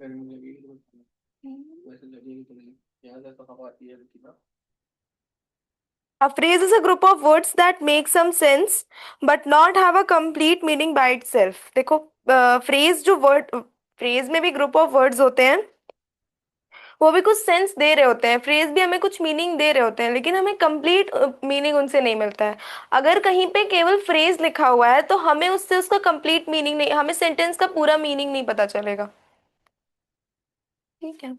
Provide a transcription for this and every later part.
गर्मी लगी तो वैसे लगेगी तो नहीं। यहाँ से तो हवा आती है लेकिन ना। A phrase is a group of words that make some sense but not have a complete meaning by itself. देखो, फ्रेज जो वर्ड फ्रेज में भी ग्रुप ऑफ वर्ड्स होते हैं, वो भी कुछ सेंस दे रहे होते हैं, फ्रेज भी हमें कुछ मीनिंग दे रहे होते हैं, लेकिन हमें कंप्लीट मीनिंग उनसे नहीं मिलता है। अगर कहीं पे केवल फ्रेज लिखा हुआ है तो हमें उससे उसका कंप्लीट मीनिंग नहीं, हमें सेंटेंस का पूरा मीनिंग नहीं पता चलेगा। ठीक है।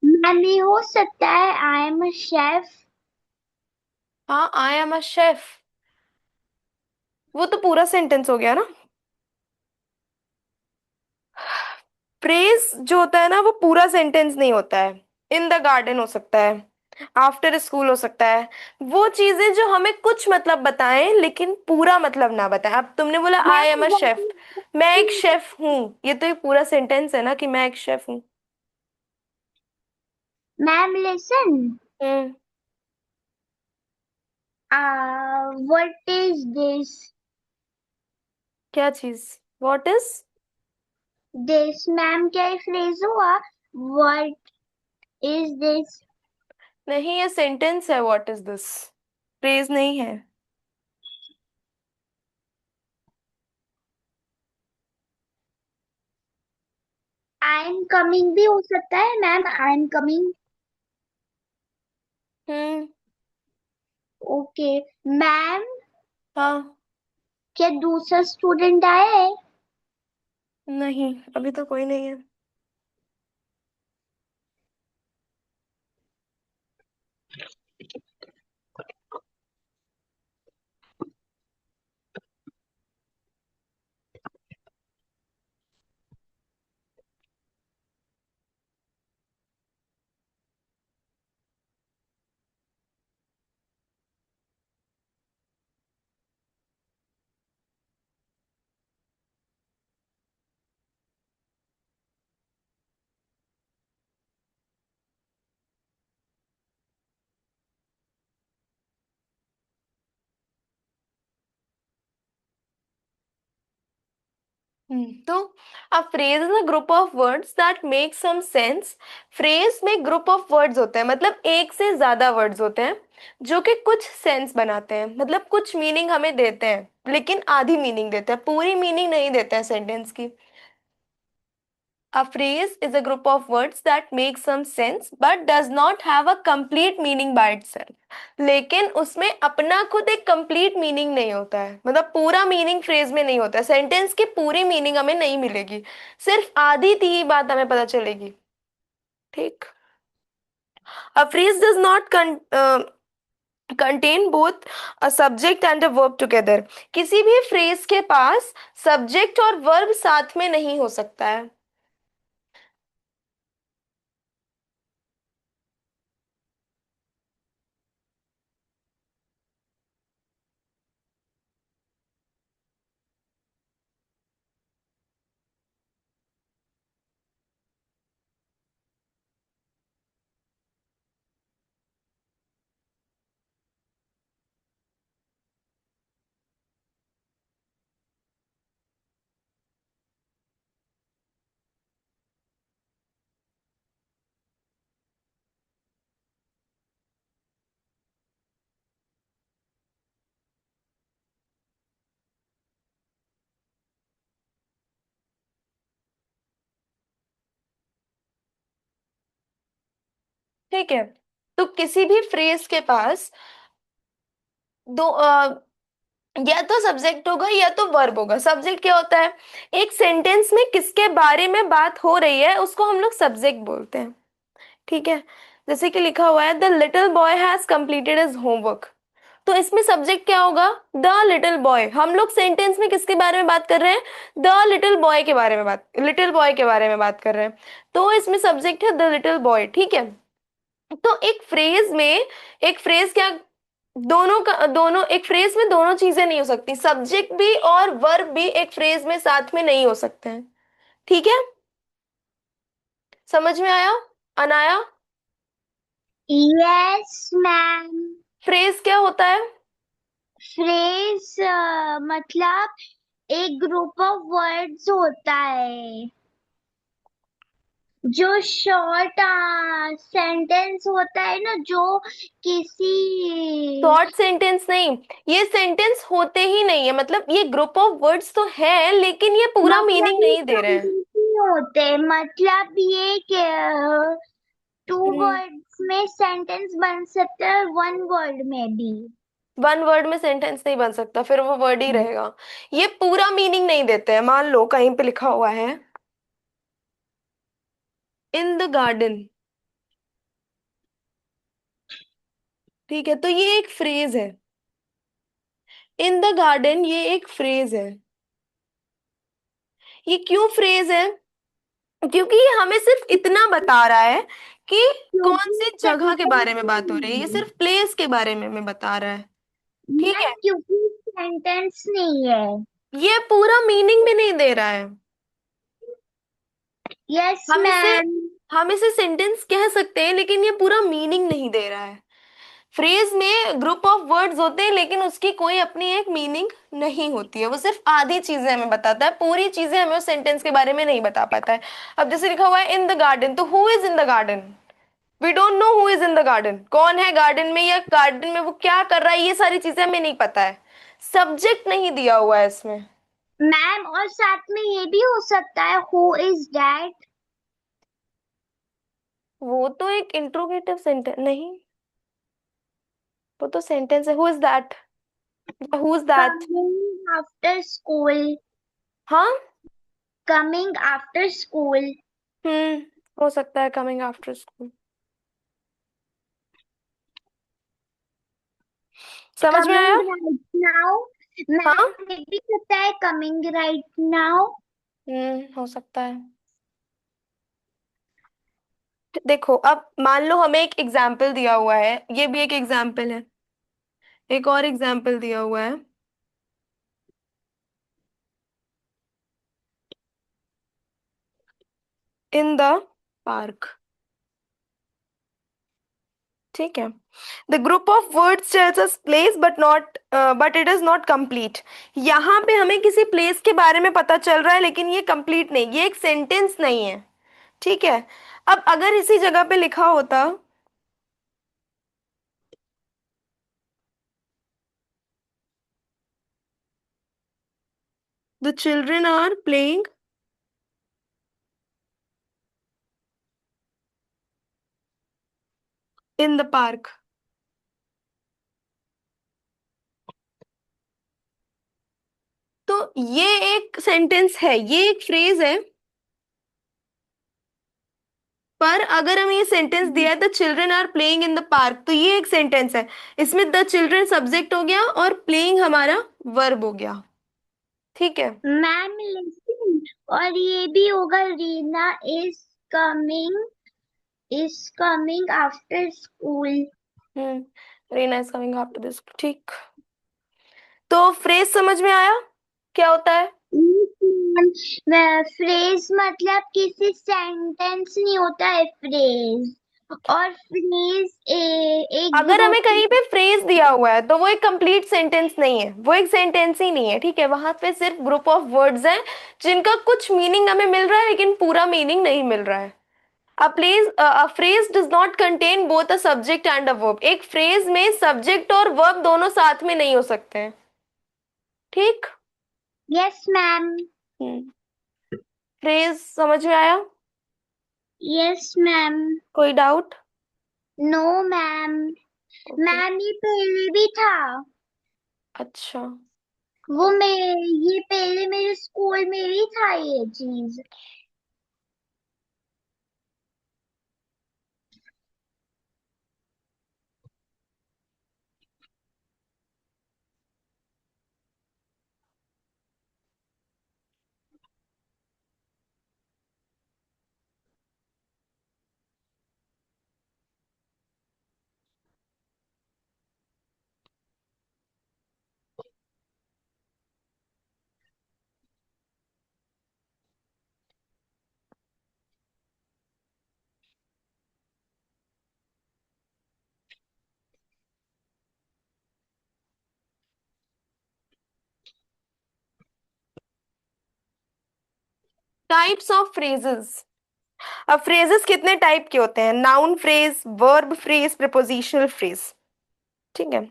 मैम ये हो सकता है आई एम अ शेफ। हाँ, आई एम अ शेफ, वो तो पूरा सेंटेंस हो गया ना। फ्रेज जो होता है ना, वो पूरा सेंटेंस नहीं होता है। इन द गार्डन हो सकता है, आफ्टर स्कूल हो सकता है। वो चीजें जो हमें कुछ मतलब बताएं लेकिन पूरा मतलब ना बताएं। अब तुमने बोला आई मैम एम अ शेफ, मैं एक शेफ हूँ, ये तो एक पूरा सेंटेंस है ना कि मैं एक शेफ हूँ। Ma'am listen, hmm. What is this? क्या चीज? What is? दिस मैम क्या फ्रेज हुआ? What is this? नहीं, ये सेंटेंस है। व्हाट इज दिस फ्रेज नहीं है। आई एम कमिंग भी हो सकता है ma'am, I am coming. Hmm. Okay ma'am, हाँ। क्या दूसरा स्टूडेंट आया है? नहीं, अभी तो कोई नहीं है। तो a phrase is a group of words that make some sense. Phrase में ग्रुप ऑफ वर्ड्स होते हैं, मतलब एक से ज्यादा वर्ड्स होते हैं जो कि कुछ सेंस बनाते हैं, मतलब कुछ मीनिंग हमें देते हैं लेकिन आधी मीनिंग देते हैं, पूरी मीनिंग नहीं देते हैं सेंटेंस की। A phrase is a group of words that make some sense but does not have a complete meaning by itself. लेकिन उसमें अपना खुद एक complete meaning नहीं होता है, मतलब पूरा meaning phrase में नहीं होता है, सेंटेंस की पूरी meaning हमें नहीं मिलेगी, सिर्फ आधी थी बात हमें पता चलेगी। ठीक। A phrase does not contain both a subject and a verb together. किसी भी phrase के पास subject और verb साथ में नहीं हो सकता है। ठीक है। तो किसी भी फ्रेज के पास दो या तो सब्जेक्ट होगा या तो वर्ब होगा। सब्जेक्ट क्या होता है? एक सेंटेंस में किसके बारे में बात हो रही है उसको हम लोग सब्जेक्ट बोलते हैं। ठीक है। जैसे कि लिखा हुआ है the little boy has completed his homework, तो इसमें सब्जेक्ट क्या होगा? The little boy. हम लोग सेंटेंस में किसके बारे में बात कर रहे हैं? द लिटिल बॉय के बारे में बात कर रहे हैं, तो इसमें सब्जेक्ट है द लिटिल बॉय। ठीक है, तो एक फ्रेज में, एक फ्रेज क्या, दोनों एक फ्रेज में दोनों चीजें नहीं हो सकती, सब्जेक्ट भी और वर्ब भी एक फ्रेज में साथ में नहीं हो सकते हैं। ठीक है, समझ में आया अनाया? Yes ma'am. फ्रेज क्या होता है? फ्रेज मतलब एक ग्रुप ऑफ वर्ड्स होता है, जो शॉर्ट सेंटेंस होता है ना, जो किसी शॉर्ट सेंटेंस नहीं, ये सेंटेंस होते ही नहीं है, मतलब ये ग्रुप ऑफ वर्ड्स तो है लेकिन ये पूरा मीनिंग मतलब ये नहीं दे रहे हैं। sentence नहीं होते, मतलब ये टू हम्म, वर्ड्स में सेंटेंस बन सकता है, वन वर्ड में भी। वन वर्ड में सेंटेंस नहीं बन सकता, फिर वो वर्ड ही रहेगा। ये पूरा मीनिंग नहीं देते हैं। मान लो कहीं पे लिखा हुआ है इन द गार्डन, ठीक है, तो ये एक फ्रेज है। इन द गार्डन ये एक फ्रेज है। ये क्यों फ्रेज है? क्योंकि ये हमें सिर्फ इतना बता रहा है कि कौन क्योंकि सी जगह के सेंटेंस बारे में बात हो रही है, ये नहीं है सिर्फ प्लेस के बारे में हमें बता रहा है। ठीक मैम, है, क्योंकि सेंटेंस नहीं है। ये पूरा मीनिंग भी नहीं दे रहा है। यस हम इसे मैम। हम इसे सेंटेंस कह सकते हैं लेकिन ये पूरा मीनिंग नहीं दे रहा है। फ्रेज में ग्रुप ऑफ वर्ड्स होते हैं लेकिन उसकी कोई अपनी एक मीनिंग नहीं होती है, वो सिर्फ आधी चीजें हमें बताता है, पूरी चीजें हमें उस सेंटेंस के बारे में नहीं बता पाता है। अब जैसे लिखा हुआ है इन द गार्डन, तो who is in the garden? We don't know who is in the garden, कौन है गार्डन में, या गार्डन में वो क्या कर रहा है, ये सारी चीजें हमें नहीं पता है। सब्जेक्ट नहीं दिया हुआ है इसमें। मैम और साथ में ये भी हो सकता है, हु इज डैट। वो तो एक इंट्रोगेटिव सेंटेंस नहीं, वो तो सेंटेंस है। Who is that, who is that? Coming after school. हाँ, कमिंग आफ्टर स्कूल। हम्म, हो सकता है कमिंग आफ्टर स्कूल। समझ में आया? Coming right now. हाँ, मैम ये भी सकता है, कमिंग राइट नाउ। हो सकता है। देखो अब मान लो हमें एक एग्जाम्पल दिया हुआ है, ये भी एक एग्जाम्पल है, एक और एग्जाम्पल दिया हुआ है, इन द पार्क। ठीक है, the group of words tells us place but it is not complete. यहाँ पे हमें किसी प्लेस के बारे में पता चल रहा है लेकिन ये कंप्लीट नहीं, ये एक सेंटेंस नहीं है। ठीक है, अब अगर इसी जगह पे लिखा होता the children are playing in the park, तो ये एक सेंटेंस है, ये एक फ्रेज है। पर अगर हमें ये सेंटेंस दिया है the children are playing in the park, तो ये एक सेंटेंस है, इसमें द चिल्ड्रन सब्जेक्ट हो गया और प्लेइंग हमारा वर्ब हो गया। ठीक है, मैम लिसन, और ये भी होगा, Reena coming is coming after school. Reena is coming after this, ठीक। तो फ्रेज समझ में आया क्या होता है? फ्रेज मतलब किसी सेंटेंस नहीं होता है फ्रेज। और फ्रेज एक अगर हमें ग्रुप। कहीं पे फ्रेज दिया हुआ है तो वो एक कंप्लीट सेंटेंस नहीं है, वो एक सेंटेंस ही नहीं है। ठीक है, वहां पे सिर्फ ग्रुप ऑफ वर्ड्स हैं जिनका कुछ मीनिंग हमें मिल रहा है लेकिन पूरा मीनिंग नहीं मिल रहा है। a phrase does not contain both a subject and a verb। एक फ्रेज में सब्जेक्ट और वर्ब दोनों साथ में नहीं हो सकते हैं। ठीक, यस मैम। फ्रेज समझ में आया? Yes ma'am. कोई doubt? No ma'am. Okay, ma'am ये पहले भी था। अच्छा, वो मैं ये पहले मेरे स्कूल में भी था ये चीज। Types of phrases. अब फ्रेजेस कितने टाइप के होते हैं? Noun phrase, verb phrase, prepositional phrase. ठीक है,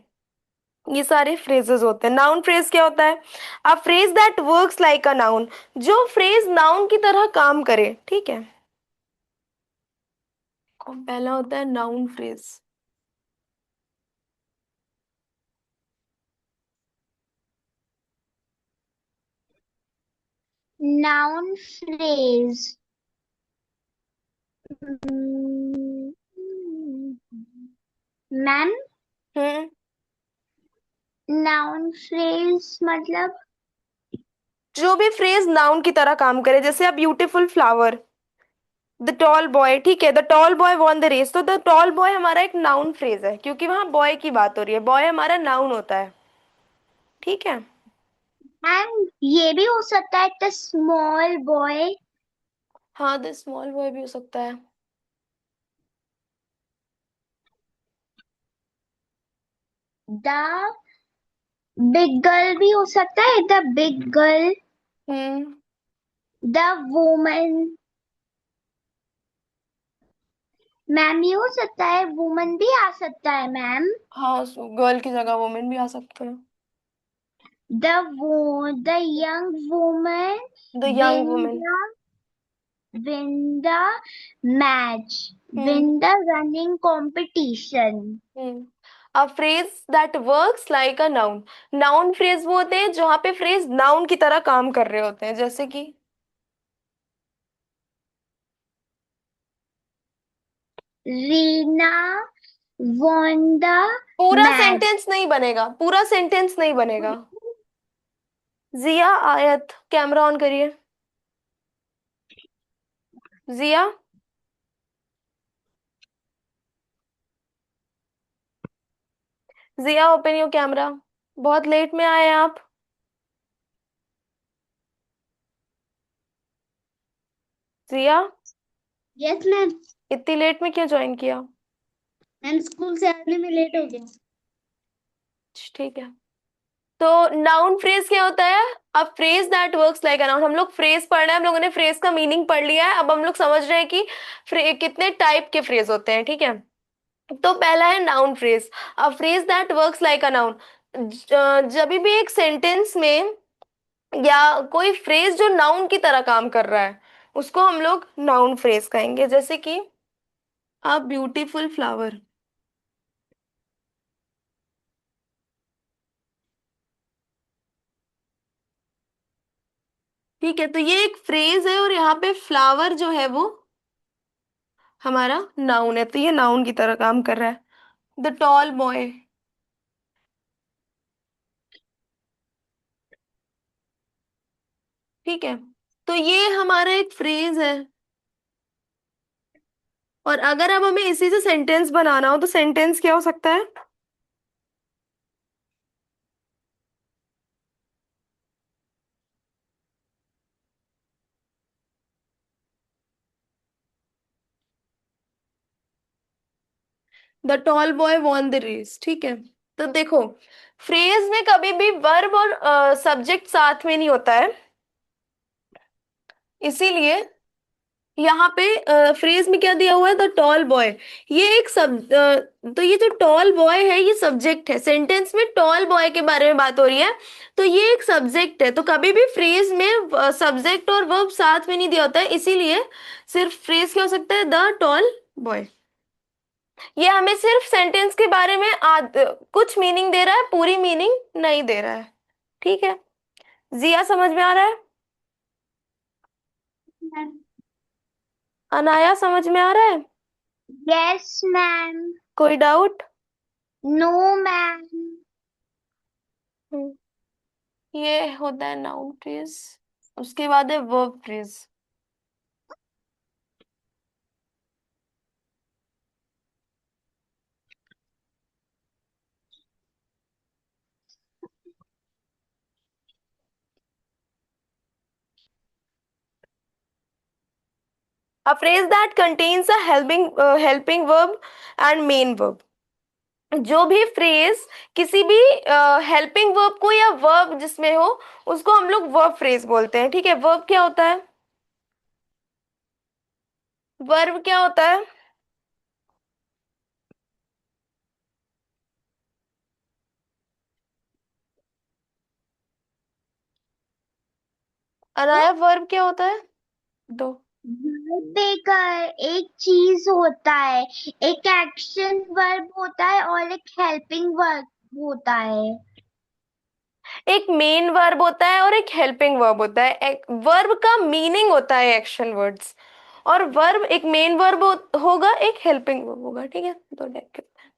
ये सारे फ्रेजेस होते हैं। नाउन फ्रेज क्या होता है? A phrase that works like a noun, जो फ्रेज नाउन की तरह काम करे। ठीक है, पहला होता है noun phrase. Noun phrase. Ma'am, hmm noun phrase मतलब? जो भी फ्रेज नाउन की तरह काम करे, जैसे a beautiful flower, the tall boy. ठीक है, the tall boy won the race, तो द टॉल बॉय हमारा एक नाउन फ्रेज है, क्योंकि वहां बॉय की बात हो रही है, बॉय हमारा नाउन होता है। ठीक है, एंड ये भी हो सकता है द स्मॉल बॉय। हाँ द स्मॉल बॉय भी हो सकता है। द बिग गर्ल भी हो सकता है, the big girl. Hmm the woman. Ma'am ये हो सकता है, वुमन भी आ सकता है मैम। हाँ, गर्ल की जगह वुमेन भी आ सकते हैं। The young woman the win young women. The win the match, hmm win the running competition. Hmm a phrase that works like a noun. Noun phrase वो होते हैं जहाँ पे फ्रेज नाउन की तरह काम कर रहे होते हैं, जैसे कि रीना won the पूरा मैच। सेंटेंस नहीं बनेगा, पूरा सेंटेंस नहीं बनेगा। जिया आयत, कैमरा ऑन करिए। जिया, जिया ओपन योर कैमरा। बहुत लेट में आए हैं आप। जिया, यस मैम। इतनी लेट में क्यों ज्वाइन किया? मैम स्कूल से आने में लेट हो गया। ठीक है, तो नाउन फ्रेज क्या होता है? अब phrase that works like a noun. हम लोग फ्रेज पढ़ रहे हैं, हम लोगों ने फ्रेज का मीनिंग पढ़ लिया है, अब हम लोग समझ रहे हैं कि कितने टाइप के फ्रेज होते हैं। ठीक है, तो पहला है noun phrase. A phrase that works like a noun, जब भी एक सेंटेंस में या कोई फ्रेज जो नाउन की तरह काम कर रहा है, उसको हम लोग नाउन फ्रेज कहेंगे। जैसे कि अ ब्यूटीफुल फ्लावर। ठीक है, तो ये एक फ्रेज है और यहाँ पे फ्लावर जो है वो हमारा नाउन है, तो ये नाउन की तरह काम कर रहा है। The tall boy. ठीक है, तो ये हमारा एक फ्रेज है, और अगर अब हमें इसी से सेंटेंस बनाना हो तो सेंटेंस क्या हो सकता है? The tall boy won the race. ठीक है, तो देखो, फ्रेज में कभी भी वर्ब और सब्जेक्ट साथ में नहीं होता है, इसीलिए यहाँ पे फ्रेज में क्या दिया हुआ है? The tall boy. ये एक तो ये जो टॉल बॉय है ये सब्जेक्ट है, सेंटेंस में टॉल बॉय के बारे में बात हो रही है, तो ये एक सब्जेक्ट है। तो कभी भी फ्रेज में सब्जेक्ट और वर्ब साथ में नहीं दिया होता है, इसीलिए सिर्फ फ्रेज क्या हो सकता है? The tall boy. ये हमें सिर्फ सेंटेंस के बारे में कुछ मीनिंग दे रहा है, पूरी मीनिंग नहीं दे रहा है। ठीक है, जिया समझ में आ रहा है? अनाया समझ में आ रहा है? Yes ma'am. कोई डाउट? No ma'am. ये होता है नाउन फ्रेज। उसके बाद है verb phrase. A phrase that contains a helping verb and main verb। जो भी फ्रेज किसी भी हेल्पिंग वर्ब को या वर्ब जिसमें हो, उसको हम लोग वर्ब फ्रेज बोलते हैं। ठीक है, वर्ब क्या होता है? वर्ब क्या होता है? अनाया, वर्ब क्या होता है? दो। वर्ब एक चीज होता है, एक एक्शन वर्ब होता है और एक हेल्पिंग वर्ब होता है। एक मेन वर्ब होता है और एक हेल्पिंग वर्ब होता है। एक वर्ब का मीनिंग होता है एक्शन वर्ड्स, और वर्ब एक मेन वर्ब होगा, एक हेल्पिंग वर्ब होगा। ठीक है, दो टाइप के होते हैं।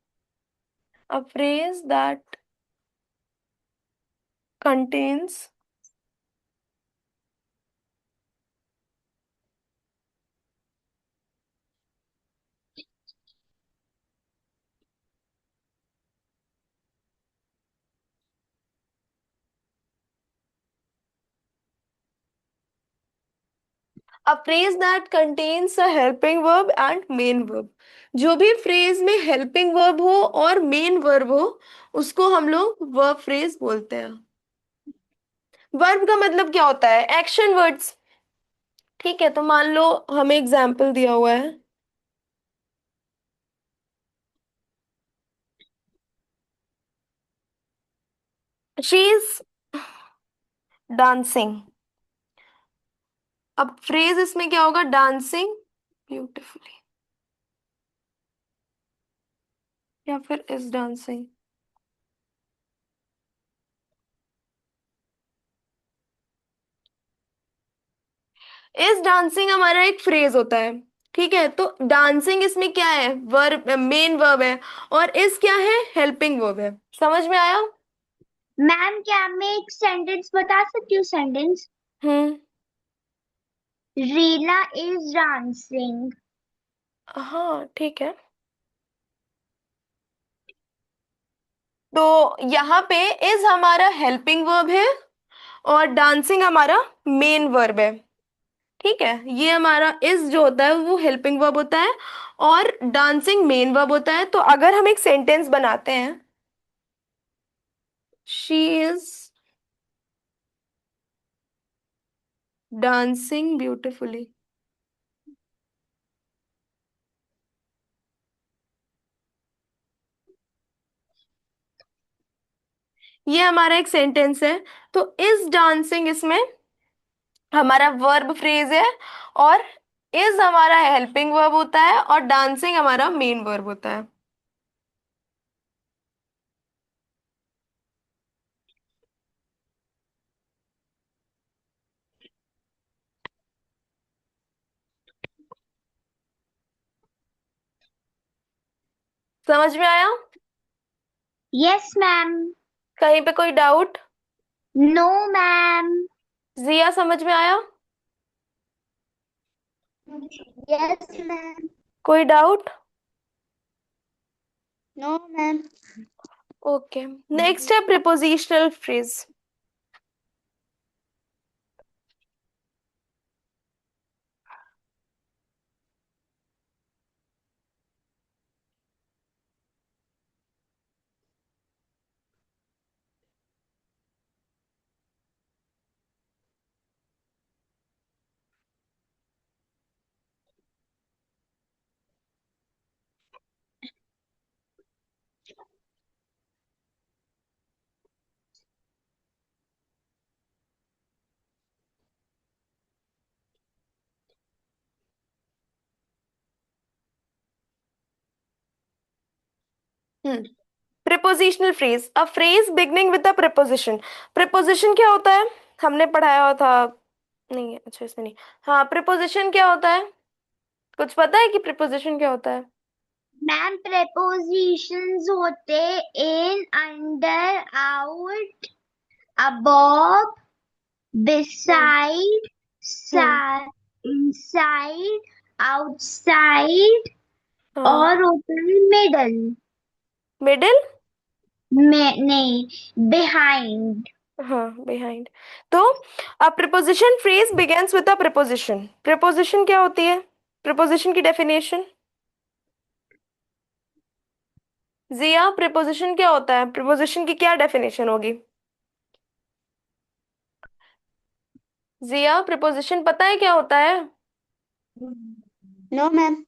A phrase that contains a phrase that contains a helping verb and main verb। जो भी फ्रेज में हेल्पिंग वर्ब हो और मेन वर्ब हो, उसको हम लोग वर्ब फ्रेज बोलते हैं। वर्ब का मतलब क्या होता है? Action words. ठीक है, तो मान लो हमें एग्जाम्पल दिया हुआ है, शी इज डांसिंग। अब फ्रेज इसमें क्या होगा? डांसिंग ब्यूटिफुली, या फिर इज डांसिंग। इज डांसिंग हमारा एक फ्रेज होता है। ठीक है, तो डांसिंग इसमें क्या है? वर्ब, मेन वर्ब है, और इज क्या है? हेल्पिंग वर्ब है। समझ में आया? मैम क्या मैं एक सेंटेंस बता सकती हूँ? Sentence, hmm. Reena is dancing. हाँ, ठीक है। तो यहाँ पे इज हमारा हेल्पिंग वर्ब है और डांसिंग हमारा मेन वर्ब है। ठीक है, ये हमारा इज जो होता है वो हेल्पिंग वर्ब होता है और डांसिंग मेन वर्ब होता है। तो अगर हम एक सेंटेंस बनाते हैं, शी इज डांसिंग ब्यूटिफुली, ये हमारा एक सेंटेंस है। तो इज डांसिंग इसमें हमारा वर्ब फ्रेज है, और इज हमारा हेल्पिंग वर्ब होता है और डांसिंग हमारा मेन वर्ब होता है। समझ में आया? Yes ma'am. कहीं पे कोई डाउट? No ma'am. जिया, समझ में आया? Yes ma'am. कोई doubt? No ma'am. Okay, next है prepositional phrase. Hmm. Prepositional phrase, a phrase beginning with a preposition. Preposition क्या होता है? हमने पढ़ाया हुआ था। नहीं, अच्छा इसमें नहीं। हाँ, प्रीपोजिशन क्या होता है? कुछ पता है कि प्रीपोजिशन क्या होता है? मैम prepositions होते in, under, out, above, hmm. beside, hmm. inside, outside हाँ। और होता है middle मिडिल। में, नहीं, behind। हाँ, बिहाइंड। तो अ preposition phrase begins with a preposition. Preposition क्या होती है? प्रीपोजिशन की डेफिनेशन। जिया, प्रीपोजिशन क्या होता है? प्रीपोजिशन की क्या डेफिनेशन होगी? जिया, प्रीपोजिशन पता है क्या होता है? No ma'am.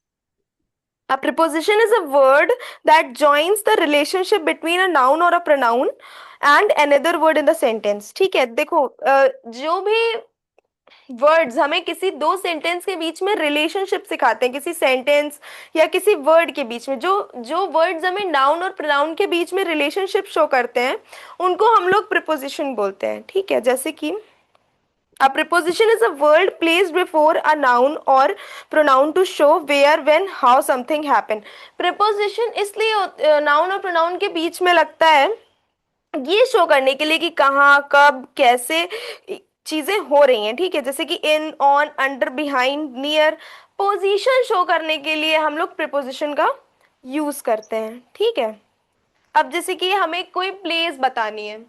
A preposition is a word that joins the relationship between a noun or a pronoun and another word in the sentence. ठीक है, देखो जो भी वर्ड्स हमें किसी दो सेंटेंस के बीच में रिलेशनशिप सिखाते हैं, किसी सेंटेंस या किसी वर्ड के बीच में, जो जो वर्ड्स हमें नाउन और प्रोनाउन के बीच में रिलेशनशिप शो करते हैं, उनको हम लोग प्रिपोजिशन बोलते हैं। ठीक है, जैसे कि a preposition is a word placed before a noun or pronoun to show where, when, how something happen. preposition इसलिए नाउन और प्रोनाउन के बीच में लगता है ये शो करने के लिए कि कहाँ, कब, कैसे चीजें हो रही हैं। ठीक है, जैसे कि in, on, under, behind, near. Position show करने के लिए हम लोग प्रिपोजिशन का यूज करते हैं। ठीक है, अब जैसे कि हमें कोई प्लेस बतानी है,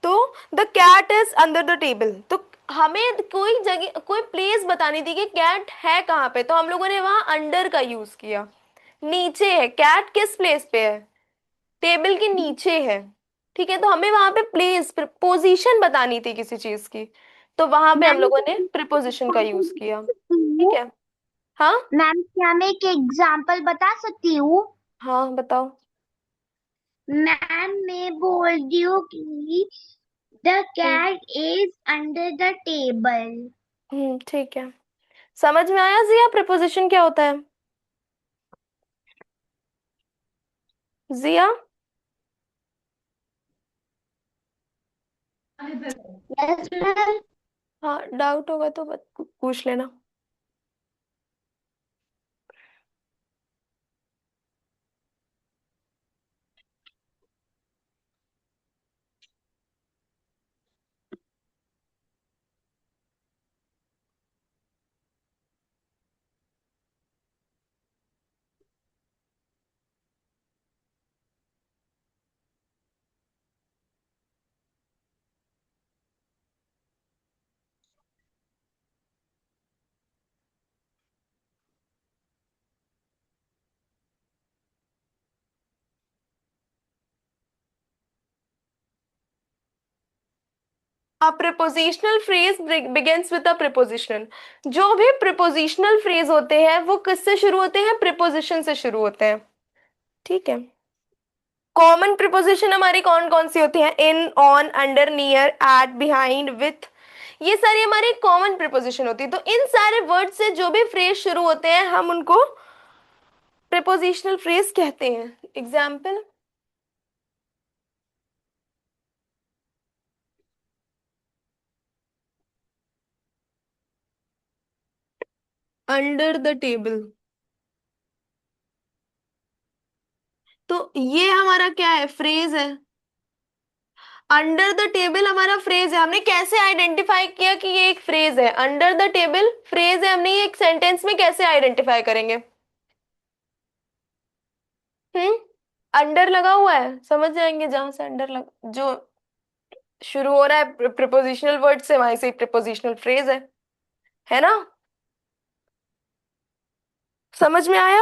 तो the cat is under the table, तो हमें कोई जगह, कोई प्लेस बतानी थी कि कैट है कहाँ पे, तो हम लोगों ने वहां अंडर का यूज किया। नीचे है, कैट किस प्लेस पे है, टेबल के नीचे है। ठीक है, तो हमें वहां पे प्लेस, पोजीशन बतानी थी किसी चीज की, तो वहां पे हम मैम लोगों ने प्रिपोजिशन का यूज किया। ठीक है। हाँ, मैम क्या मैं एक एग्जांपल बता सकती हूँ? हाँ बताओ। मैम मैं बोल रही हूँ कि the cat is under the table. ठीक है, समझ में आया जिया प्रिपोजिशन क्या होता है? जिया, यस मैम। हाँ डाउट होगा तो पूछ लेना। A prepositional phrase begins with a preposition. जो भी prepositional phrase होते हैं वो किससे शुरू होते हैं? preposition से शुरू होते हैं। ठीक है, कॉमन प्रिपोजिशन हमारी कौन कौन सी होती हैं? In, on, under, near, at, behind, with. ये सारी हमारी कॉमन प्रिपोजिशन होती है। तो इन सारे वर्ड से जो भी फ्रेज शुरू होते हैं हम उनको प्रिपोजिशनल फ्रेज कहते हैं। एग्जाम्पल, अंडर द टेबल, तो ये हमारा क्या है? फ्रेज है। अंडर द टेबल हमारा फ्रेज है। हमने कैसे आइडेंटिफाई किया कि ये एक फ्रेज है? अंडर द टेबल फ्रेज है, हमने ये एक सेंटेंस में कैसे आइडेंटिफाई करेंगे? हम्म, अंडर लगा हुआ है, समझ जाएंगे जहां से अंडर लग, जो शुरू हो रहा है प्रिपोजिशनल वर्ड से, वहीं से प्रिपोजिशनल फ्रेज है ना? समझ में आया?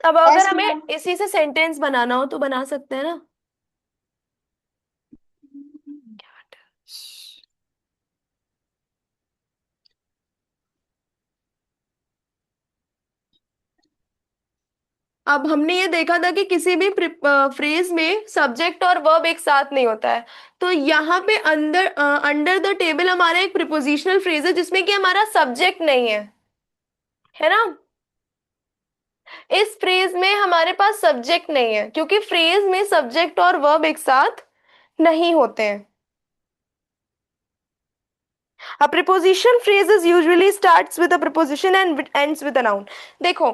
अब अगर यस हमें मैम। इसी से सेंटेंस बनाना हो तो बना सकते हैं ना। अब हमने ये देखा था कि किसी भी फ्रेज में सब्जेक्ट और वर्ब एक साथ नहीं होता है, तो यहाँ पे अंदर अंडर द टेबल हमारा एक प्रिपोजिशनल फ्रेज है जिसमें कि हमारा सब्जेक्ट नहीं है ना? इस फ्रेज में हमारे पास सब्जेक्ट नहीं है क्योंकि फ्रेज में सब्जेक्ट और वर्ब एक साथ नहीं होते हैं। A preposition phrase is usually starts with a preposition and ends with a noun. देखो,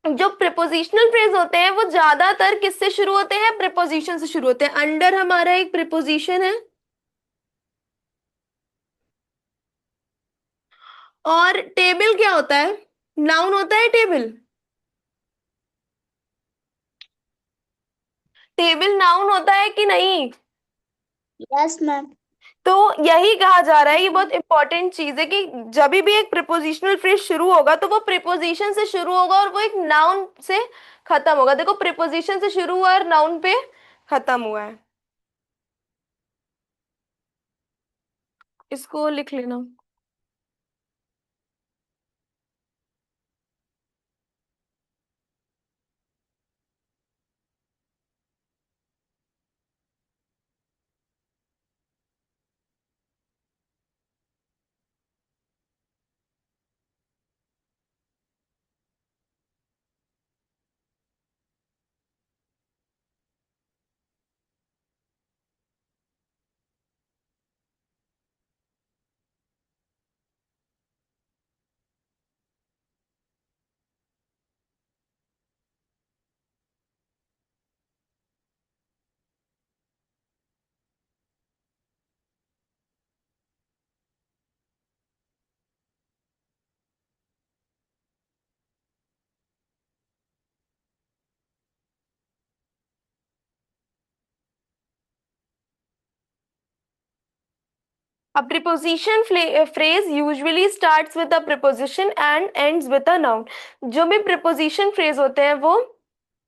जो प्रिपोजिशनल फ्रेज होते हैं वो ज्यादातर किससे शुरू होते हैं? प्रिपोजिशन से शुरू होते हैं। अंडर हमारा एक प्रिपोजिशन है, और टेबल क्या होता है? नाउन होता है टेबल। टेबल नाउन होता है कि नहीं? Yes ma'am. तो यही कहा जा रहा है, ये बहुत इंपॉर्टेंट चीज है कि जब भी एक प्रिपोजिशनल फ्रेज शुरू होगा तो वो प्रिपोजिशन से शुरू होगा और वो एक नाउन से खत्म होगा। देखो, प्रिपोजिशन से शुरू हुआ और नाउन पे खत्म हुआ है। इसको लिख लेना। A preposition phrase usually starts with a preposition and ends with a noun. जो भी preposition phrase होते हैं वो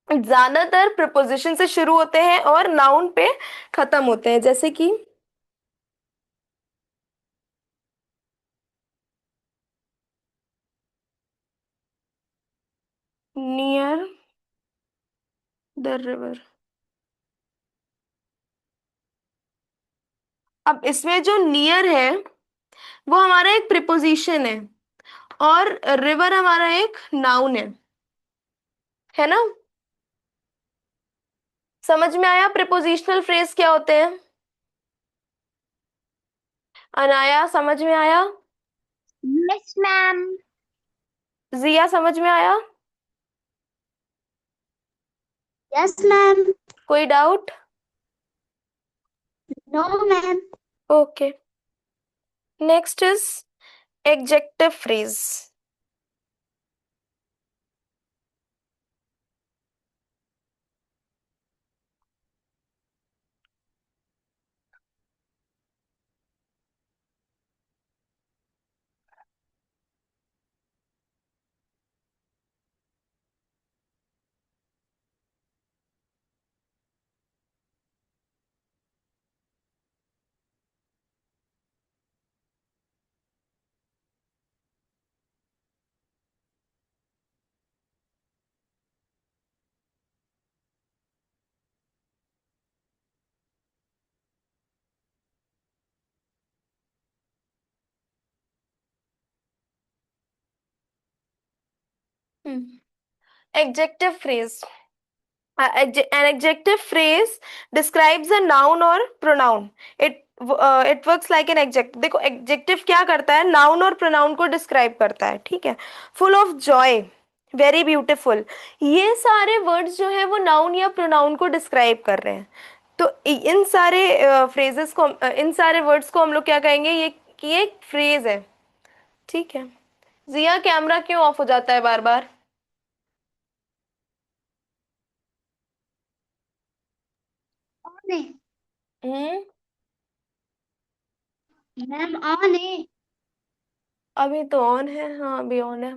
ज्यादातर preposition से शुरू होते हैं और noun पे खत्म होते हैं, जैसे कि near the river. अब इसमें जो near है वो हमारा एक preposition है और river हमारा एक noun है ना? समझ में आया प्रिपोजिशनल फ्रेज क्या होते हैं? अनाया समझ में आया? Yes ma'am. जिया समझ में आया? Yes ma'am. कोई doubt? No ma'am. Okay, next is adjective phrase. Adjective phrase. An adjective phrase describes a noun or pronoun. It works like an adjective. देखो adjective क्या करता है, noun और pronoun को describe करता है, ठीक है. Full of joy, very beautiful, ये सारे words जो है वो noun या pronoun को describe कर रहे हैं. तो इन सारे phrases को इन सारे words को हम लोग क्या कहेंगे, ये कि ये एक phrase है, ठीक है. जिया कैमरा क्यों ऑफ हो जाता है बार बार? ऑन है हम्म, मैम, ऑन है। अभी तो ऑन है, हाँ अभी ऑन है.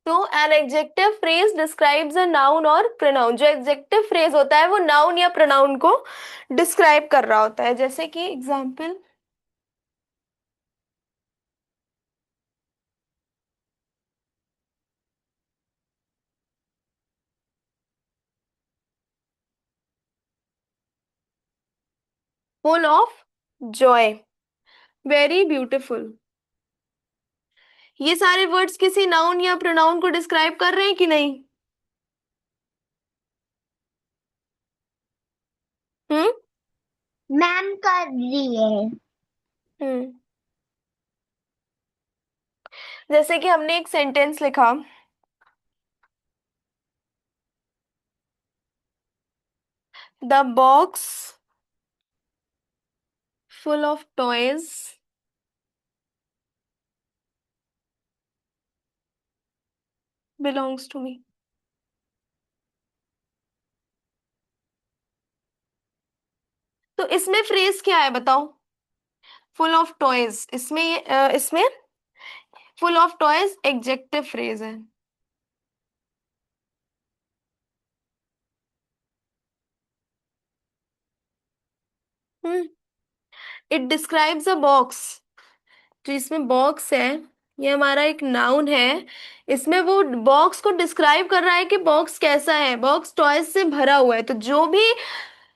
तो an adjective phrase describes a noun और प्रोनाउन. जो एडजेक्टिव फ्रेज होता है वो नाउन या प्रोनाउन को डिस्क्राइब कर रहा होता है, जैसे कि example full of Joy, very beautiful. ये सारे वर्ड्स किसी नाउन या प्रोनाउन को डिस्क्राइब कर रहे हैं कि नहीं? हम्म. मैम कर रही है। हम्म. जैसे कि हमने एक सेंटेंस लिखा, the box full of toys belongs to me. तो इसमें फ्रेज क्या है बताओ? फुल ऑफ टॉयज, इसमें full of toys adjective phrase है. Hmm. It describes a box. जो इसमें बॉक्स है ये हमारा एक नाउन है. इसमें वो बॉक्स को डिस्क्राइब कर रहा है कि बॉक्स कैसा है, बॉक्स टॉयज से भरा हुआ है. तो जो भी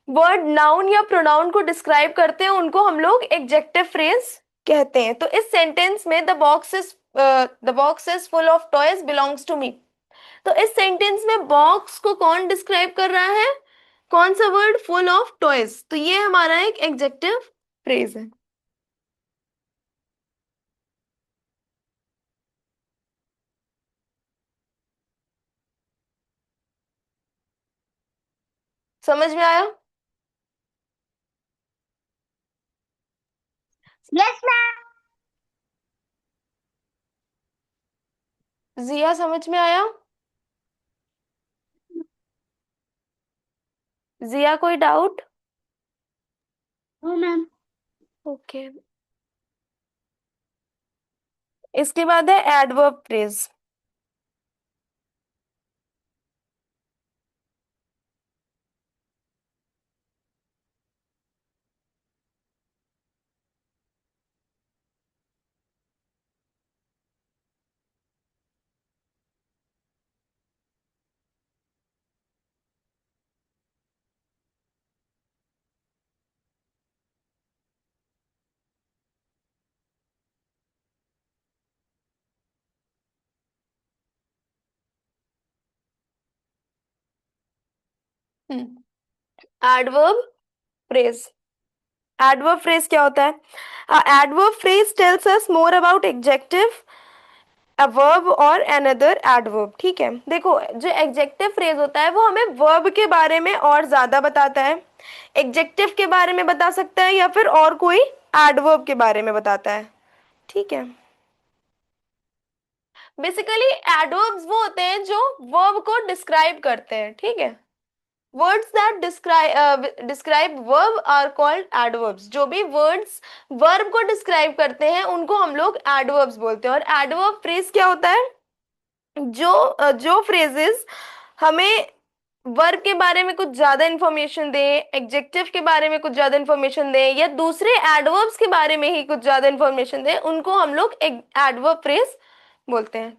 वर्ड नाउन या प्रोनाउन को डिस्क्राइब करते हैं उनको हम लोग एडजेक्टिव फ्रेज कहते हैं. तो इस सेंटेंस में the box is full of toys belongs to me. तो इस सेंटेंस में बॉक्स को कौन डिस्क्राइब कर रहा है? कौन सा वर्ड? Full of toys. तो ये हमारा एक एडजेक्टिव फ्रेज है. समझ में आया? Yes ma'am. जिया समझ में आया? जिया कोई डाउट? ओ मैम। ओके। इसके बाद है adverb phrase. Adverb phrase. Adverb phrase क्या होता है? Adverb phrase tells us more about adjective, a verb और अनदर एडवर्ब। ठीक है, देखो जो एडजेक्टिव फ्रेज होता है वो हमें वर्ब के बारे में और ज्यादा बताता है, एडजेक्टिव के बारे में बता सकता है, या फिर और कोई एडवर्ब के बारे में बताता है। ठीक है, बेसिकली एडवर्ब्स वो होते हैं जो वर्ब को डिस्क्राइब करते हैं। ठीक है, words that describe verb are called adverbs. जो भी वर्ड्स वर्ब को डिस्क्राइब करते हैं उनको हम लोग एडवर्ब्स बोलते हैं। और एडवर्ब फ्रेज क्या होता है? जो फ्रेजेस हमें वर्ब के बारे में कुछ ज्यादा इंफॉर्मेशन दें, एडजेक्टिव के बारे में कुछ ज्यादा इंफॉर्मेशन दें, या दूसरे एडवर्ब्स के बारे में ही कुछ ज्यादा इंफॉर्मेशन दें, उनको हम लोग एडवर्ब फ्रेज बोलते हैं।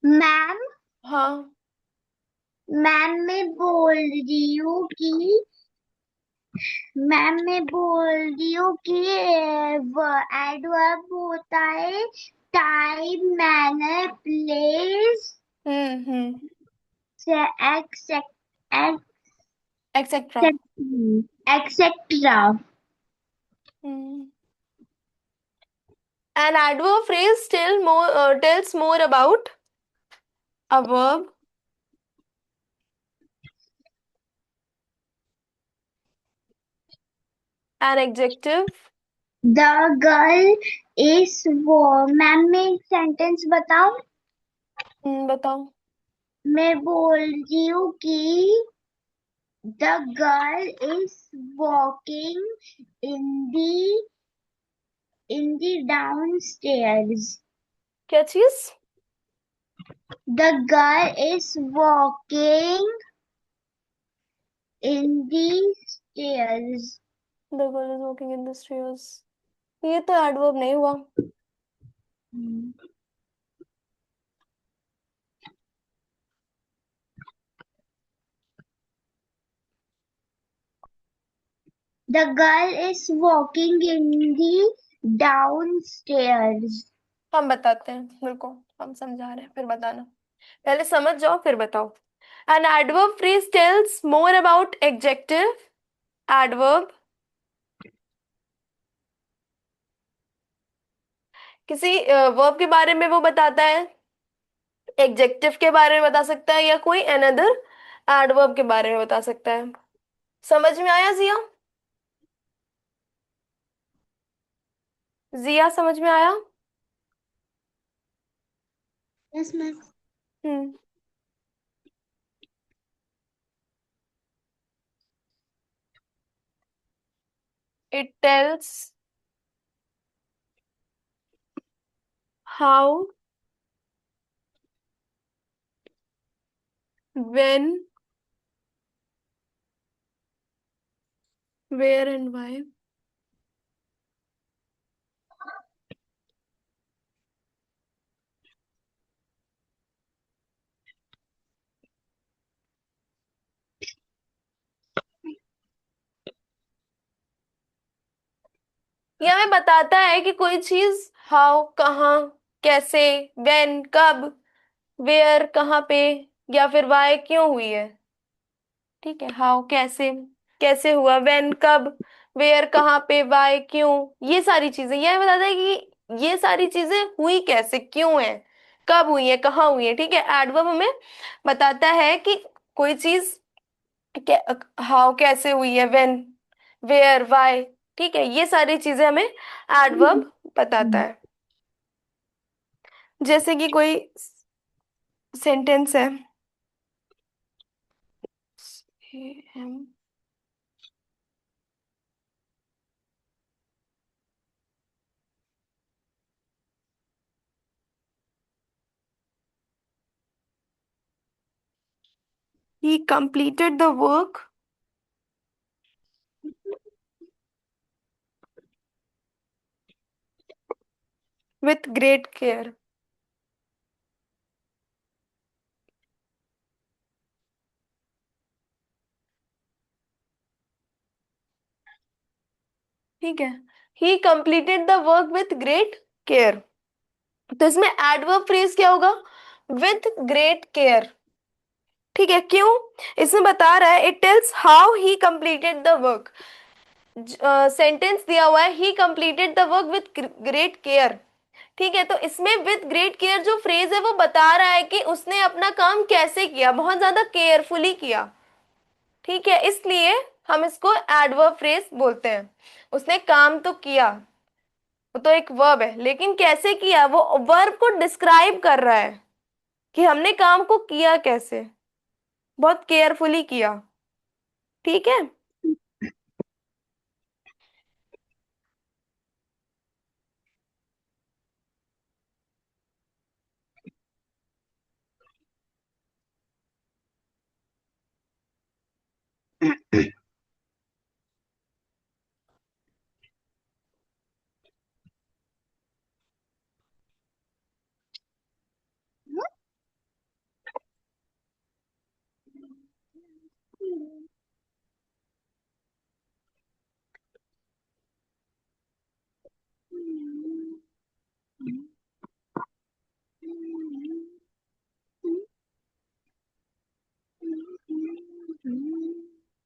मैम, हाँ। मैं बोल रही हूँ कि एडवर्ब होता है time, manner, place, hmm. Etcetera. Etcetera. An adverb phrase tells more about a verb, an adjective। The girl is वो। मैम मैं एक सेंटेंस बताऊं? बताओ। मैं बोल रही हूँ कि the girl is walking in the down stairs. क्या चीज? The girl is walking in the stairs. The girl is walking in the stairs। ये तो एडवर्ब नहीं हुआ। The girl is walking in the downstairs. हम बताते हैं, रुको, हम समझा रहे हैं फिर बताना। पहले समझ जाओ फिर बताओ। An adverb phrase tells more about adjective, adverb। किसी वर्ब के बारे में वो बताता है, एडजेक्टिव के बारे में बता सकता है, या कोई अनदर एडवर्ब के बारे में बता सकता है। समझ में आया जिया? जिया समझ में आया? Yes, ma'am. Hmm. It tells how, when, where and why। ये हमें बताता है कि कोई चीज हाउ कहाँ, कैसे, व्हेन कब, वेयर कहाँ पे, या फिर वाई क्यों हुई है। ठीक है, हाउ कैसे, कैसे हुआ, व्हेन कब, वेयर कहाँ पे, वाई क्यों, ये सारी चीजें। ये हमें बताता है कि ये सारी चीजें हुई कैसे, क्यों है, कब हुई है, कहाँ हुई है, ठीक है। एडवर्ब हमें बताता है कि कोई चीज हाउ कैसे हुई है, व्हेन, वेयर, व्हाई, ठीक है, ये सारी चीजें हमें एडवर्ब बताता है। जैसे कि कोई सेंटेंस है, he completed the work with great care। ठीक है, he completed the work with great care। तो इसमें एडवर्ब फ्रेज क्या होगा, with great care। ठीक है, क्यों, इसमें बता रहा है it tells how he completed the work. Sentence दिया हुआ है ही completed the work with great care. ठीक है, तो इसमें विथ ग्रेट केयर जो फ्रेज है वो बता रहा है कि उसने अपना काम कैसे किया, बहुत ज्यादा केयरफुली किया। ठीक है, इसलिए हम इसको एडवर्ब फ्रेज बोलते हैं। उसने काम तो किया, वो तो एक वर्ब है, लेकिन कैसे किया, वो वर्ब को डिस्क्राइब कर रहा है कि हमने काम को किया कैसे, बहुत केयरफुली किया। ठीक है।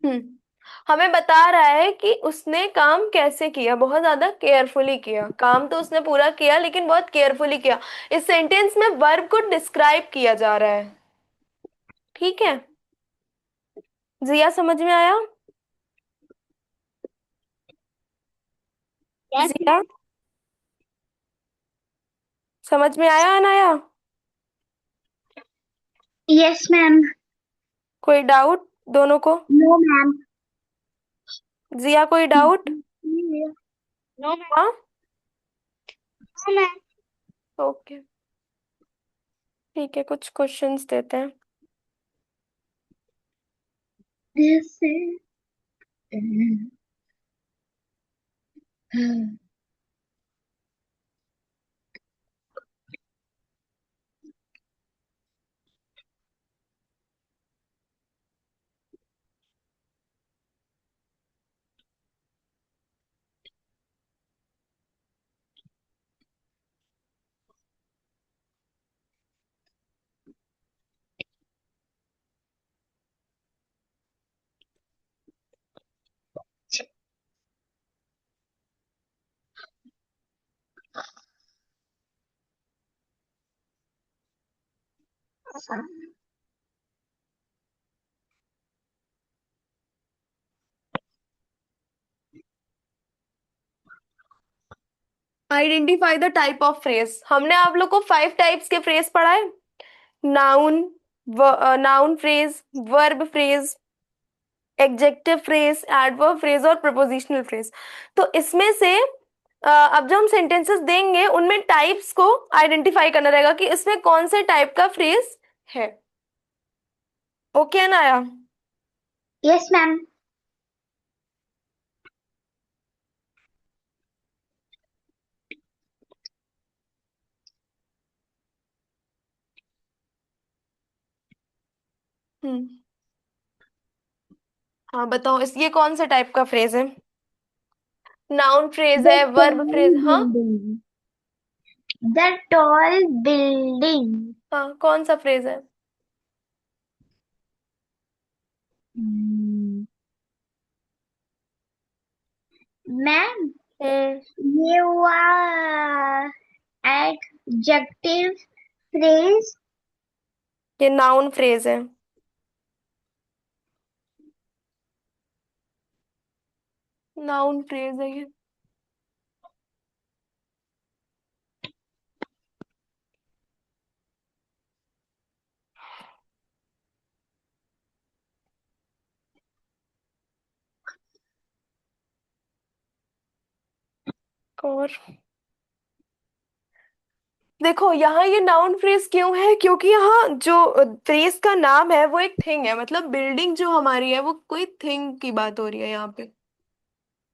हम्म हमें बता रहा है कि उसने काम कैसे किया, बहुत ज्यादा केयरफुली किया। काम तो उसने पूरा किया लेकिन बहुत केयरफुली किया। इस सेंटेंस में वर्ब को डिस्क्राइब किया जा रहा है। ठीक है, जिया समझ में आया? Yes, जिया समझ में आया अनाया? yes, ma'am. कोई डाउट दोनों को? No, ma'am. जिया कोई डाउट? No, ma'am. हाँ, No, ma'am. ओके, ठीक है, कुछ क्वेश्चंस देते हैं। This is. Identify the type of phrase. हमने आप लोग को 5 टाइप्स के फ्रेज पढ़ाए। Noun, noun phrase, verb phrase, adjective phrase, adverb phrase और प्रपोजिशनल फ्रेज। तो इसमें से अब जो हम सेंटेंसेस देंगे उनमें टाइप्स को आइडेंटिफाई करना रहेगा कि इसमें कौन से टाइप का फ्रेज है। ओके अनाया? Yes, ma'am. हम्म हाँ बताओ, इस ये कौन से टाइप का फ्रेज है? नाउन फ्रेज The है, वर्ब tall फ्रेज, हाँ। building. The tall building. हाँ, कौन सा फ्रेज है? Hmm. Ma'am, हम्म ये हुआ adjective फ्रेज। ये नाउन फ्रेज है। नाउन फ्रेज है ये। और देखो यहाँ ये नाउन फ्रेज क्यों है, क्योंकि यहाँ जो फ्रेज का नाम है वो एक थिंग है, मतलब बिल्डिंग जो हमारी है वो कोई थिंग की बात हो रही है यहाँ पे,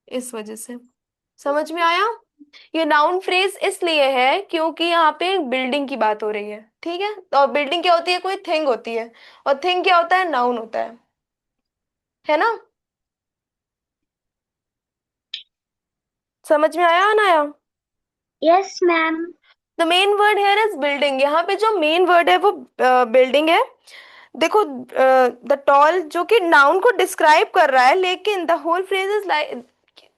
इस वजह से। समझ में आया? ये नाउन फ्रेज इसलिए है क्योंकि यहाँ पे एक बिल्डिंग की बात हो रही है, ठीक है? और बिल्डिंग क्या होती है? कोई थिंग होती है, और थिंग क्या होता है? नाउन होता है ना? समझ में आया Anaya? Yes ma'am. The main word here is building. यहाँ पे जो मेन वर्ड है वो बिल्डिंग है। देखो द टॉल जो कि नाउन को डिस्क्राइब कर रहा है, लेकिन the whole phrase is like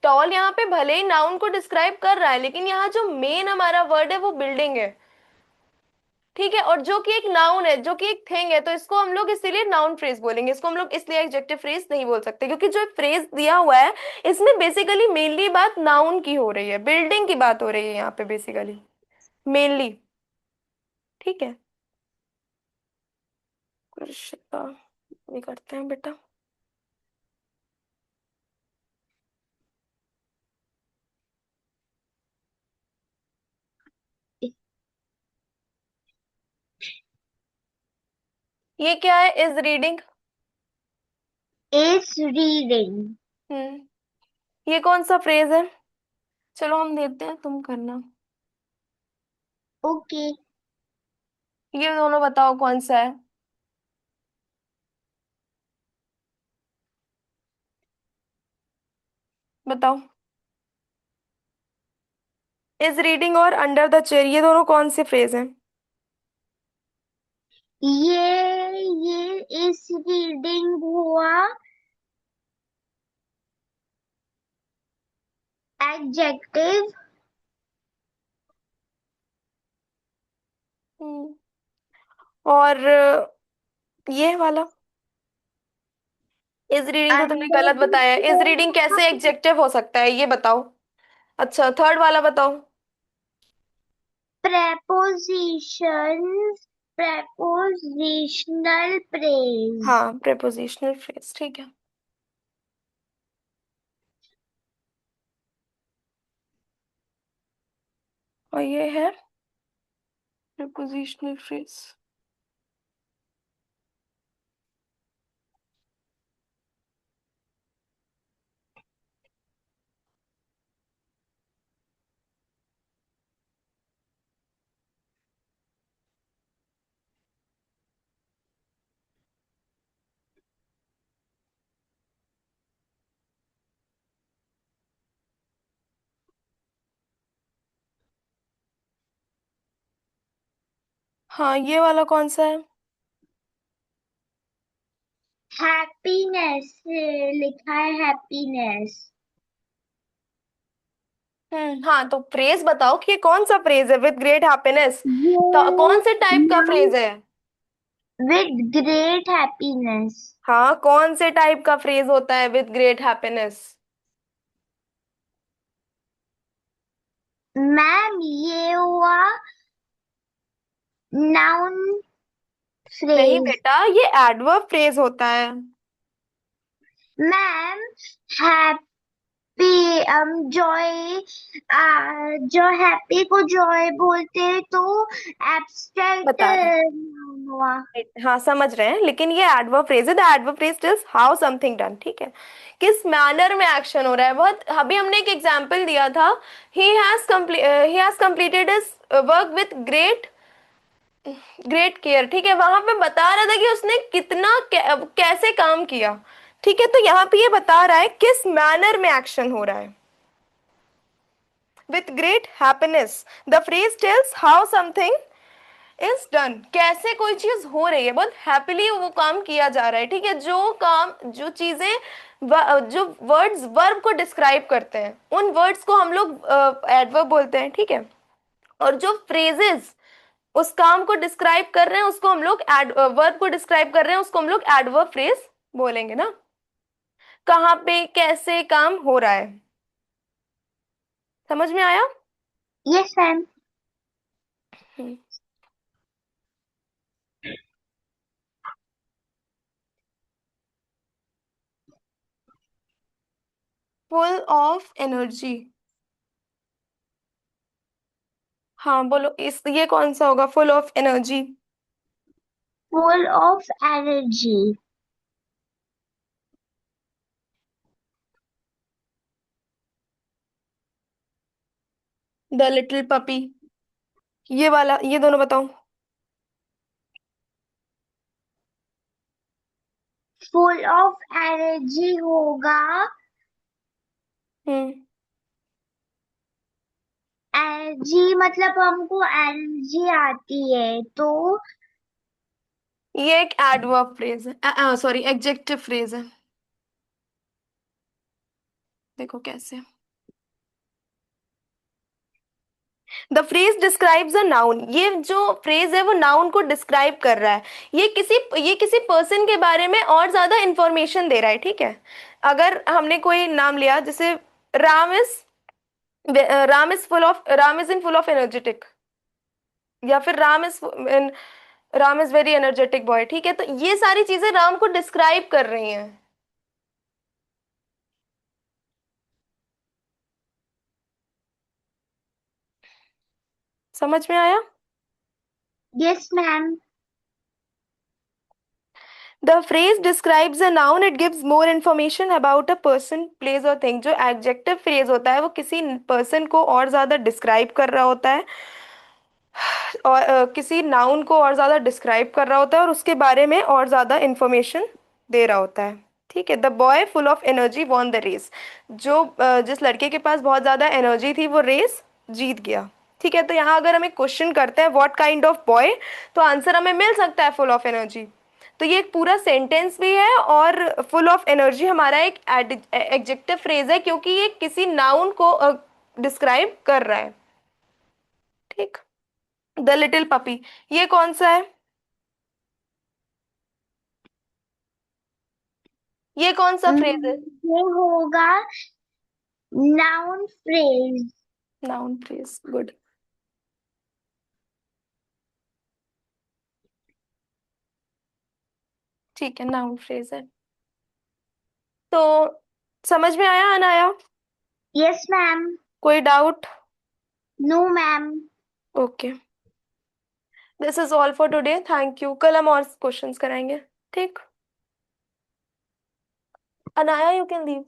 tall. यहाँ पे भले ही नाउन को डिस्क्राइब कर रहा है, लेकिन यहाँ जो मेन हमारा वर्ड है वो बिल्डिंग है, ठीक है? और जो कि एक नाउन है, जो कि एक थिंग है, तो इसको हम लोग इसीलिए नाउन फ्रेज बोलेंगे। इसको हम लोग इसलिए एडजेक्टिव फ्रेज नहीं बोल सकते, क्योंकि जो फ्रेज दिया हुआ है इसमें बेसिकली मेनली बात नाउन की हो रही है, बिल्डिंग की बात हो रही है यहाँ पे बेसिकली, मेनली। ठीक है, कृषिका ये करते हैं बेटा। ये क्या है? Is reading. Is reading. ये कौन सा फ्रेज है? चलो हम देखते हैं, तुम करना। ओके। ये दोनों बताओ कौन सा है? बताओ। इज रीडिंग और अंडर द चेयर, ये दोनों कौन से फ्रेज हैं? ये इज रीडिंग हुआ एडजेक्टिव। हम्म, और ये वाला इज रीडिंग तो तुमने अंडर गलत बताया। इज रीडिंग कैसे एडजेक्टिव हो सकता है, ये बताओ। अच्छा, थर्ड वाला बताओ। prepositions prepositional phrase। हाँ, प्रेपोजिशनल फ्रेज, ठीक है। और ये है प्रेपोजिशनल फ्रेज। हाँ, ये वाला कौन सा है? हैप्पीनेस लिखा है, हैप्पीनेस। हाँ, तो फ्रेज बताओ कि ये कौन सा फ्रेज है? विद ग्रेट हैप्पीनेस, तो ये कौन से टाइप का फ्रेज है? With great happiness. हाँ, कौन से टाइप का फ्रेज होता है विद ग्रेट हैप्पीनेस? मैम ये हुआ नाउन नहीं फ्रेज। बेटा, ये एडवर्ब फ्रेज होता है। मैम हैप्पी जॉय, जो हैप्पी को जॉय बोलते हैं तो एब्स्ट्रैक्ट बता रहे नाउन हुआ। हैं, हाँ समझ रहे हैं, लेकिन ये एडवर्ब फ्रेज है। The adverb phrase is how something done, ठीक है? किस मैनर में एक्शन हो रहा है। बहुत अभी हमने एक एग्जांपल दिया था, he has completed his work with great great care, ठीक है? वहां पे बता रहा था कि उसने कितना कैसे काम किया, ठीक है? तो यहाँ पे ये बता रहा है किस मैनर में एक्शन हो रहा है। With great happiness, the phrase tales how something is done, कैसे कोई चीज हो रही है, बहुत हैप्पीली वो काम किया जा रहा है, ठीक है? जो काम, जो चीजें जो वर्ड्स वर्ब को डिस्क्राइब करते हैं, उन वर्ड्स को हम लोग एडवर्ब बोलते हैं, ठीक है? और जो फ्रेजेस उस काम को डिस्क्राइब कर रहे हैं, उसको हम लोग वर्ब को डिस्क्राइब कर रहे हैं, उसको हम लोग एडवर्ब फ्रेज बोलेंगे ना। कहाँ पे कैसे काम हो रहा है, समझ में आया? Yes ma'am. Full of energy, हाँ बोलो, इस ये कौन सा होगा full of energy? Full of energy. The little puppy, ये वाला, ये दोनों बताओ। फुल ऑफ एनर्जी होगा, हम्म, एनर्जी मतलब हमको एनर्जी आती है तो ये एक एडवर्ब फ्रेज है, सॉरी एडजेक्टिव फ्रेज है। देखो कैसे, the phrase describes a noun, ये जो फ्रेज है वो नाउन को डिस्क्राइब कर रहा है। ये किसी पर्सन के बारे में और ज्यादा इंफॉर्मेशन दे रहा है, ठीक है। अगर हमने कोई नाम लिया जैसे Ram is Ram is in full of energetic, या फिर Ram is very energetic boy, ठीक है, तो ये सारी चीजें राम को डिस्क्राइब कर रही हैं। समझ में आया? Yes ma'am. The phrase describes a noun, it gives more information about a person, place or thing। जो adjective phrase होता है वो किसी person को और ज्यादा describe कर रहा होता है, और किसी noun को और ज्यादा describe कर रहा होता है, और उसके बारे में और ज्यादा information दे रहा होता है, ठीक है। The boy full of energy won the race, जो जिस लड़के के पास बहुत ज्यादा एनर्जी थी वो रेस जीत गया, ठीक है। तो यहाँ अगर हम एक क्वेश्चन करते हैं व्हाट काइंड ऑफ बॉय, तो आंसर हमें मिल सकता है फुल ऑफ एनर्जी। तो ये एक पूरा सेंटेंस भी है, और फुल ऑफ एनर्जी हमारा एक एडजेक्टिव फ्रेज है, क्योंकि ये किसी नाउन को डिस्क्राइब कर रहा है, ठीक। द लिटिल पपी, ये कौन सा है, ये कौन सा फ्रेज है? ये होगा noun phrase. Noun phrase, good, ठीक है, नाउन फ्रेज है। तो समझ में आया अनाया? Yes ma'am. कोई doubt? No ma'am. Okay, this is all for today, thank you. कल हम और क्वेश्चंस कराएंगे, ठीक। Anaya, you can leave.